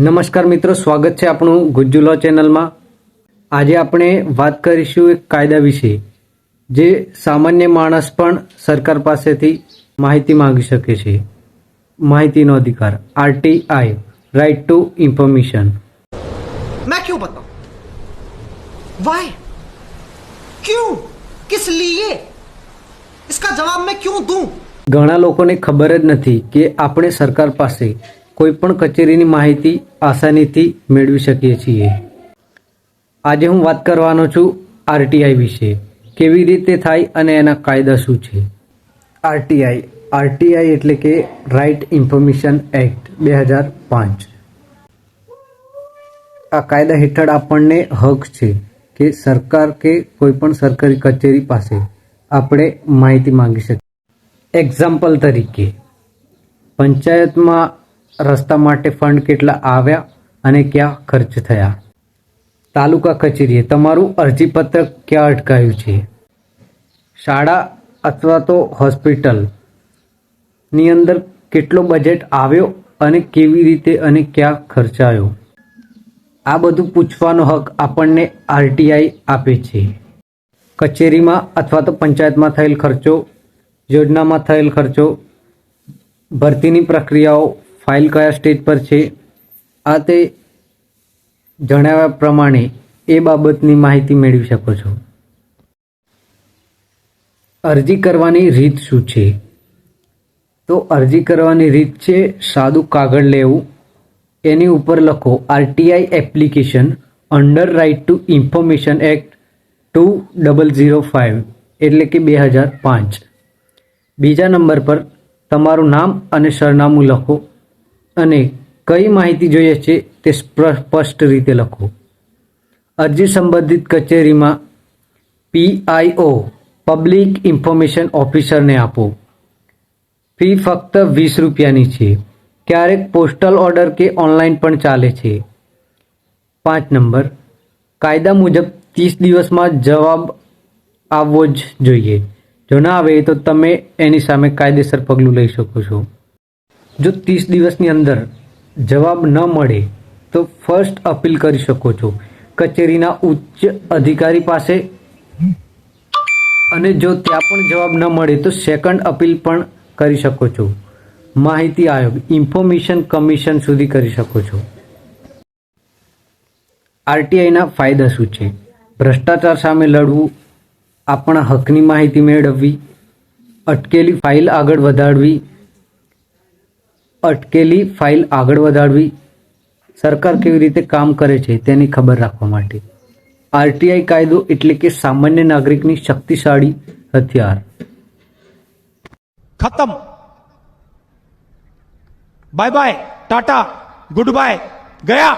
નમસ્કાર મિત્રો, સ્વાગત છે આપણું ગુજ્જુ લો ચેનલમાં। આજે આપણે વાત કરીશું એક કાયદા વિશે જે સામાન્ય માણસ પણ સરકાર પાસેથી માહિતી માંગી શકે છે। માહિતીનો અધિકાર આરટીઆઈ, રાइट टू इंफॉर्मेशन। मैं क्यों बताऊं? वाई? क्यों? किस लिए? इसका जवाब मैं क्यों दूं? ઘણા લોકોને ખબર જ નથી કે આપણે સરકાર પાસે કોઈ પણ કચેરીની માહિતી આસાનીથી મેળવી શકીએ છીએ। આજે હું વાત કરવાનો છું આરટીઆઈ વિશે, કેવી રીતે થાય અને એના કાયદા શું છે। આરટીઆઈ એટલે કે રાઇટ ઇન્ફોર્મેશન એક્ટ 2005। આ કાયદા હેઠળ આપણને હક છે કે સરકાર કે કોઈ પણ સરકારી કચેરી પાસે આપણે માહિતી માંગી શકીએ। એક્ઝામ્પલ તરીકે, પંચાયતમાં રસ્તા માટે ફંડ કેટલા આવ્યા અને ક્યાં ખર્ચ થયા। તાલુકા કચેરીએ તમારું અરજીપત્ર ક્યાં અટકાયું છે। શાળા અથવા તો હોસ્પિટલની અંદર કેટલો બજેટ આવ્યો અને કેવી રીતે અને ક્યાં ખર્ચાયો। આ બધું પૂછવાનો હક આપણને આરટીઆઈ આપે છે। કચેરીમાં અથવા તો પંચાયતમાં થયેલ ખર્ચો, યોજનામાં થયેલ ખર્ચો, ભરતીની પ્રક્રિયાઓ, ફાઇલ કયા સ્ટેજ પર છે, આ તે જણાવ્યા પ્રમાણે એ બાબતની માહિતી મેળવી શકો છો। અરજી કરવાની રીત શું છે? તો અરજી કરવાની રીત છે સાદું કાગળ લેવું, એની ઉપર લખો RTI application under right to information act 2005 એટલે કે 2005। બીજા નંબર પર તમારું નામ અને સરનામું લખો અને કઈ માહિતી જોઈએ છે તે સ્પષ્ટ રીતે લખો। અરજી સંબંધિત કચેરીમાં પીઆઈઓ પબ્લિક ઇન્ફોર્મેશન ઓફિસરને આપો। ફી ફક્ત 20 રૂપિયાની છે। ક્યારેક પોસ્ટલ ઓર્ડર કે ઓનલાઈન પણ ચાલે છે। 5 નંબર, કાયદા મુજબ 30 દિવસમાં જવાબ આવવો જ જોઈએ। જો ના આવે તો તમે એની સામે કાયદેસર પગલું લઈ શકો છો। જો 30 દિવસની અંદર જવાબ ન મળે તો ફર્સ્ટ અપીલ કરી શકો છો કચેરીના ઉચ્ચ અધિકારી પાસે, અને જો ત્યાં પણ જવાબ ન મળે તો સેકન્ડ અપીલ પણ કરી શકો છો। માહિતી આયોગ ઇન્ફોર્મેશન કમિશન સુધી કરી શકો છો। આરટીઆઈના ફાયદા શું છે? ભ્રષ્ટાચાર સામે લડવું, આપણા હકની માહિતી મેળવવી, અટકેલી ફાઇલ આગળ વધારવી, સરકાર કેવી રીતે કામ કરે છે તેની ખબર રાખવા માટે। આરટીઆઈ કાયદો એટલે કે સામાન્ય નાગરિકની શક્તિશાળી હથિયાર। खत्म, bye bye, tata, good bye, गया।